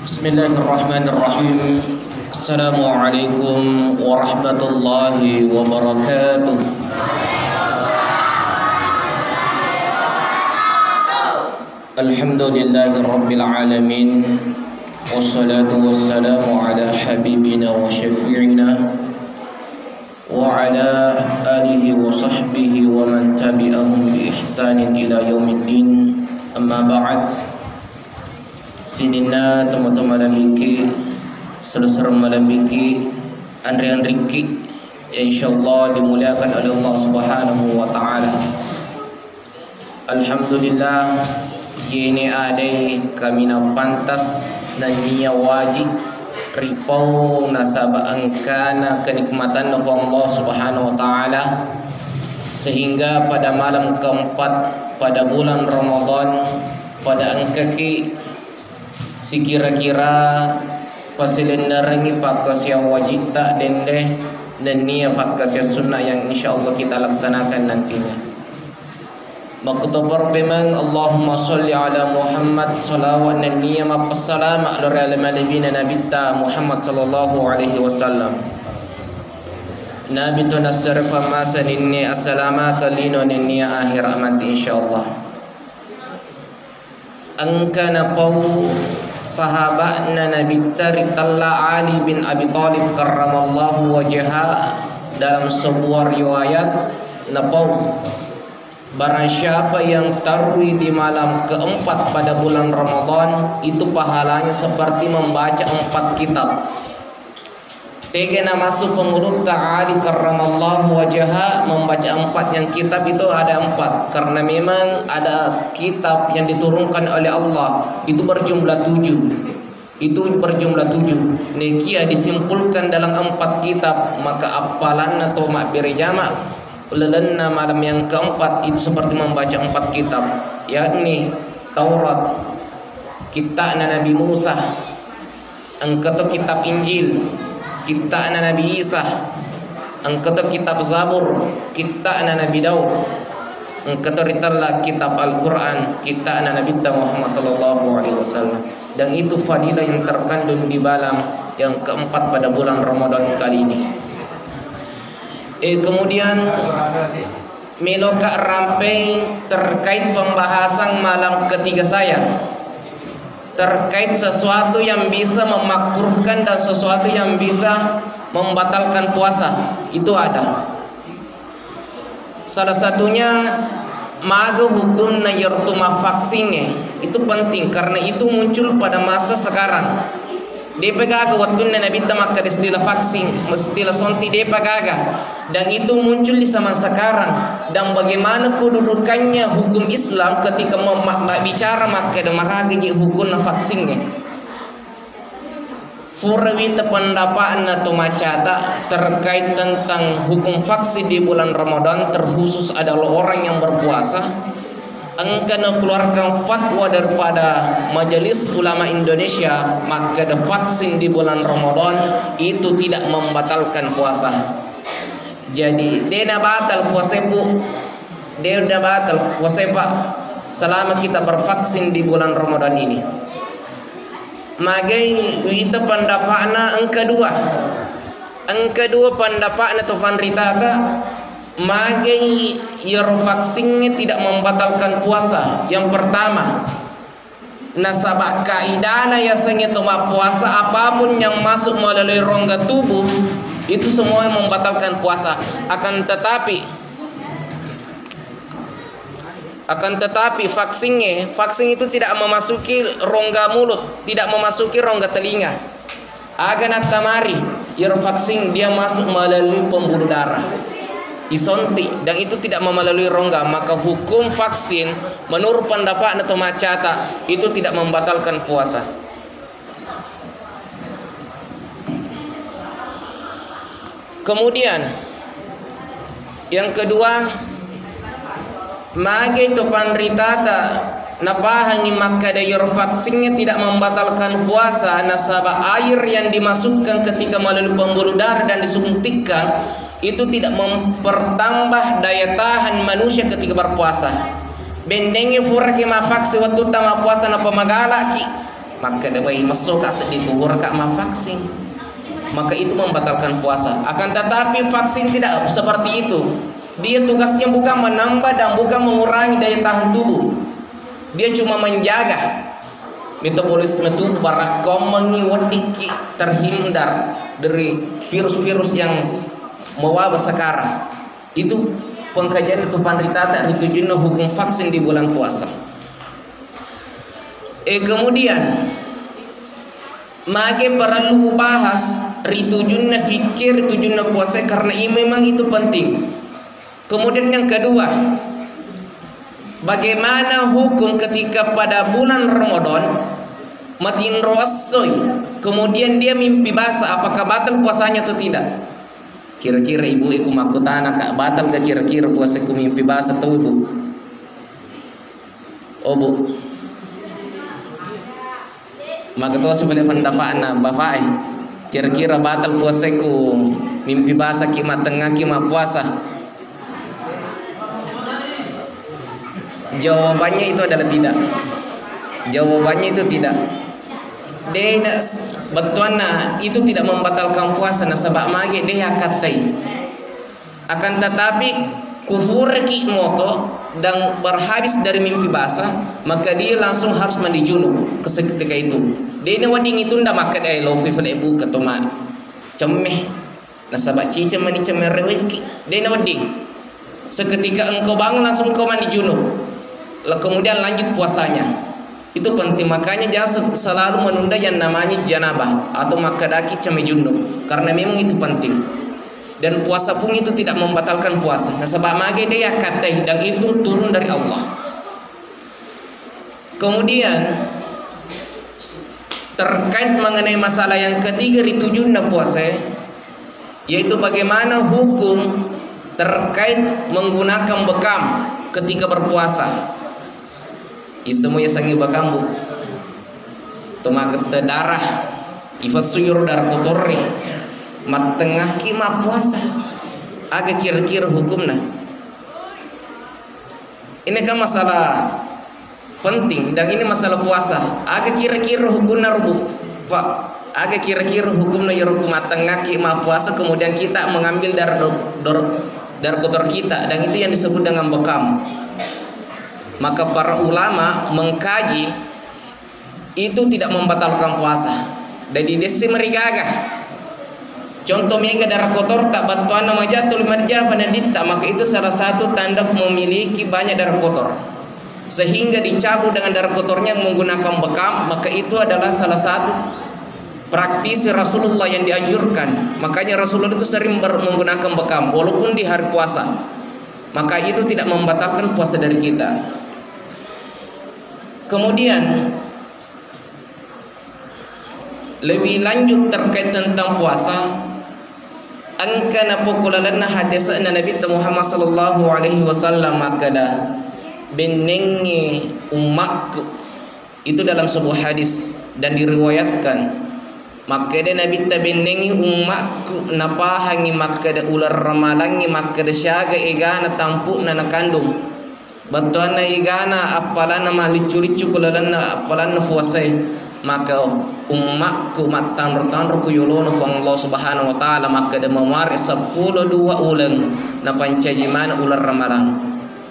Bismillahirrahmanirrahim. Assalamualaikum warahmatullahi wabarakatuh. Alhamdulillahirabbil alamin. Wassalatu wassalamu ala habibina wa syafi'ina wa ala alihi wa sahbihi wa man tabi'ahum bi ihsanin ila yaumiddin. Amma ba'd. Sidina teman-teman malambiki selesai malambiki andri-andriki ya insyaallah dimuliakan oleh Allah Subhanahu wa taala. Alhamdulillah ini adai kami na pantas dan niya wajib ripau nasaba angkana kenikmatan dari Allah Subhanahu wa taala, sehingga pada malam keempat pada bulan Ramadan pada angkaki si kira-kira pasilendarangi pakasya wajib tak dende dan niya pakasya sunnah yang insyaallah kita laksanakan nantinya. Makutopar pemang Allahumma salli ala Muhammad salawat dan niya mapassalam ala al-malibina nabita Muhammad sallallahu alaihi wasallam. Nabi tu nasar pamasa ninni assalama kalino niya akhir amat insyaallah. Angkana pau sahabatna Nabi Taritalla Ali bin Abi Thalib karramallahu wajha dalam sebuah riwayat napau barang siapa yang tarwi di malam keempat pada bulan Ramadan itu pahalanya seperti membaca 4 kitab. Tegena masuk pengurut Ali karramallahu wajha membaca 4 yang kitab itu ada 4 karena memang ada kitab yang diturunkan oleh Allah itu berjumlah 7. Itu berjumlah 7. Nekia disimpulkan dalam 4 kitab, maka apalan atau makbiri jamak lelenna malam yang keempat itu seperti membaca 4 kitab, yakni Taurat, kitab Nabi Musa, angkata kitab Injil, kitab Nabi Isa, angkata kitab Zabur, kitab Nabi Daud, angkata ritalla kitab Al-Quran, kitab Nabi Muhammad sallallahu alaihi wasallam. Dan itu fadilah yang terkandung di malam yang keempat pada bulan Ramadan kali ini. Kemudian meloka rampai terkait pembahasan malam ketiga saya, terkait sesuatu yang bisa memakruhkan dan sesuatu yang bisa membatalkan puasa. Itu ada salah satunya maga hukum na yertuma vaksinnya. Itu penting karena itu muncul pada masa sekarang. Depagaga waktu Nabi tamak istilah vaksin, istilah sonti depagaga, dan itu muncul di zaman sekarang. Dan bagaimana kedudukannya hukum Islam ketika bicara maka maragi hukum vaksinnya. Furawita pendapat atau macata terkait tentang hukum vaksin di bulan Ramadan, terkhusus adalah orang yang berpuasa. Engkau keluarkan fatwa daripada Majelis Ulama Indonesia, maka vaksin di bulan Ramadan itu tidak membatalkan puasa. Jadi dia batal puasa bu, dia batal puasa pak selama kita bervaksin di bulan Ramadan ini. Magai kita pendapatna angka dua pendapatna tu fanritata. Magai vaksinnya tidak membatalkan puasa. Yang pertama, nasabah kaidana ya sengetoma puasa apapun yang masuk melalui rongga tubuh itu semua membatalkan puasa. Akan tetapi vaksin itu tidak memasuki rongga mulut, tidak memasuki rongga telinga. Aganat tamari vaksin dia masuk melalui pembuluh darah, isonti, dan itu tidak melalui rongga. Maka hukum vaksin menurut pendapat atau macata itu tidak membatalkan puasa. Kemudian yang kedua, mage itu panritata napahangi maka dayur vaksinnya tidak membatalkan puasa. Nasabah air yang dimasukkan ketika melalui pembuluh darah dan disuntikkan itu tidak mempertambah daya tahan manusia ketika berpuasa. Bendengi fura ki mafaksi waktu tama puasa na pamagala ki maka dia bayi masuk kat di tuhur kat vaksin, maka itu membatalkan puasa. Akan tetapi vaksin tidak seperti itu. Dia tugasnya bukan menambah dan bukan mengurangi daya tahan tubuh. Dia cuma menjaga metabolisme tubuh barakom mengiwadiki terhindar dari virus-virus yang mewabah sekarang. Itu pengkajian itu pandritata ditujunna hukum vaksin di bulan puasa. Kemudian mage perlu bahas ritujunna fikir ritujunna puasa karena ini memang itu penting. Kemudian yang kedua, bagaimana hukum ketika pada bulan Ramadan matin roasoi, kemudian dia mimpi basah, apakah batal puasanya atau tidak? Kira-kira ibu iku makutana kak batal ke kira-kira puasaku mimpi basah atau ibu? Oh bu, maka tuh sebenarnya pendapatna bapak kira-kira batal puasaku mimpi basah kima tengah kima puasa? Jawabannya itu adalah tidak. Jawabannya itu tidak. Dia betuana itu tidak membatalkan puasa nasabak mage dia katai. Akan tetapi kufur ki moto dan berhabis dari mimpi basah, maka dia langsung harus mandi junub ketika itu. Dia wading itu ndak makan lofi fle ibu ketoma cemeh nasabak cice mani cemerewiki. Dia wading seketika engkau bangun langsung kau mandi junub, kemudian lanjut puasanya. Itu penting, makanya jangan selalu menunda yang namanya janabah atau makadaki cami junub, karena memang itu penting. Dan puasa pun itu tidak membatalkan puasa. Nah sebab mage dia katai dan itu turun dari Allah. Kemudian terkait mengenai masalah yang ketiga ditujunna puasa, yaitu bagaimana hukum terkait menggunakan bekam ketika berpuasa. Isemu ya sangi bakambu tumaket darah ifasuyur darah kotorre matengah kima puasa agak kira-kira hukumnya. Ini kan masalah penting dan ini masalah puasa agak kira-kira hukumnya rubuh pak, agak kira-kira hukumnya ya rubuh matengah kima puasa kemudian kita mengambil darah kotor kita dan itu yang disebut dengan bekam. Maka para ulama mengkaji itu tidak membatalkan puasa. Jadi desi merigaga. Contoh mega darah kotor tak batuan nama jatuh marja fanadita, maka itu salah satu tanda memiliki banyak darah kotor. Sehingga dicabut dengan darah kotornya menggunakan bekam, maka itu adalah salah satu praktisi Rasulullah yang dianjurkan. Makanya Rasulullah itu sering menggunakan bekam walaupun di hari puasa. Maka itu tidak membatalkan puasa dari kita. Kemudian lebih lanjut terkait tentang puasa, angkana pokulalanna hadisana Nabi Muhammad sallallahu alaihi wasallam makada benengi umatku itu dalam sebuah hadis dan diriwayatkan makada Nabi tabenengi umatku napahangi makada ular ramalangi makada syaga egana tampu nana kandung batuana igana apalana malicu-licu kulalana apalana puasai, maka umatku matanur-tanur ku yolono fa Allah subhanahu wa ta'ala maka dia memari 10 ulang na pancajiman ular ramalan.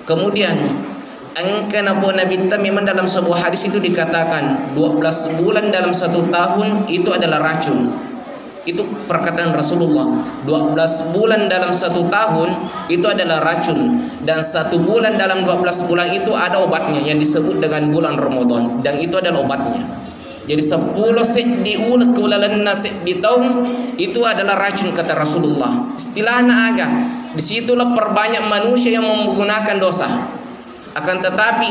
Kemudian angkana po Nabi memang dalam sebuah hadis itu dikatakan 12 bulan dalam 1 tahun itu adalah racun. Itu perkataan Rasulullah. 12 bulan dalam 1 tahun itu adalah racun, dan 1 bulan dalam 12 bulan itu ada obatnya yang disebut dengan bulan Ramadan, dan itu adalah obatnya. Jadi 10 sek diulat kulalanna sek di tahun itu adalah racun kata Rasulullah. Istilahnya agak disitulah perbanyak manusia yang menggunakan dosa. Akan tetapi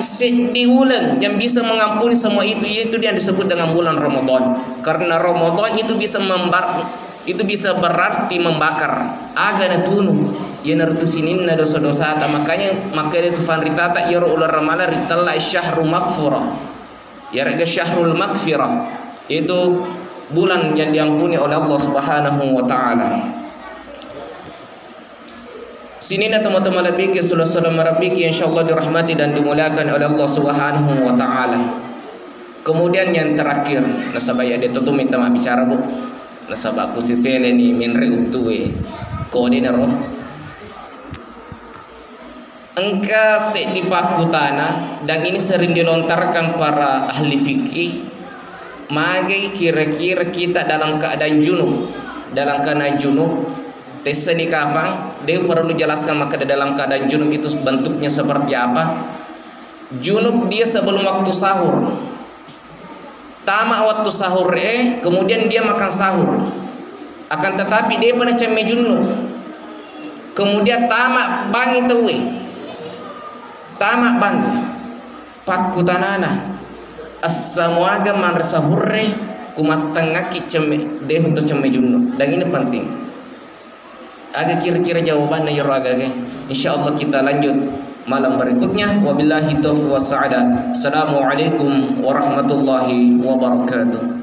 diulang yang bisa mengampuni semua itu yang disebut dengan bulan Ramadan. Karena Ramadan itu bisa berarti membakar. Agana tunu ya nartusininna dosa-dosa. Makanya itu fanritata ya ular ramala ritalla syahru maghfirah. Ya raga syahrul maghfirah. Itu bulan yang diampuni oleh Allah Subhanahu wa taala. Sini na teman-teman lebih saudara-saudara merabiki insyaallah dirahmati dan dimuliakan oleh Allah Subhanahu wa taala. Kemudian yang terakhir, nasabah ya dia tuh minta maaf bicara bu. Nasabah aku sisele ni minre utue koordinero. Engkau di paku tanah dan ini sering dilontarkan para ahli fikih. Magai kira-kira kita dalam keadaan junub, tes di kafang, dia perlu jelaskan maka dalam keadaan junub itu bentuknya seperti apa. Junub dia sebelum waktu sahur, tamak waktu sahur kemudian dia makan sahur, akan tetapi dia pernah ceme junub, kemudian tamak bangi tuwe, tamak bangi paku tanana as-samuaga man sahurre kumat tengaki ceme dia untuk ceme junub. Dan ini penting. Agak kira-kira jawabannya ya ragage. Insyaallah kita lanjut malam berikutnya. Wabillahi taufiq was sa'adah. Assalamualaikum warahmatullahi wabarakatuh.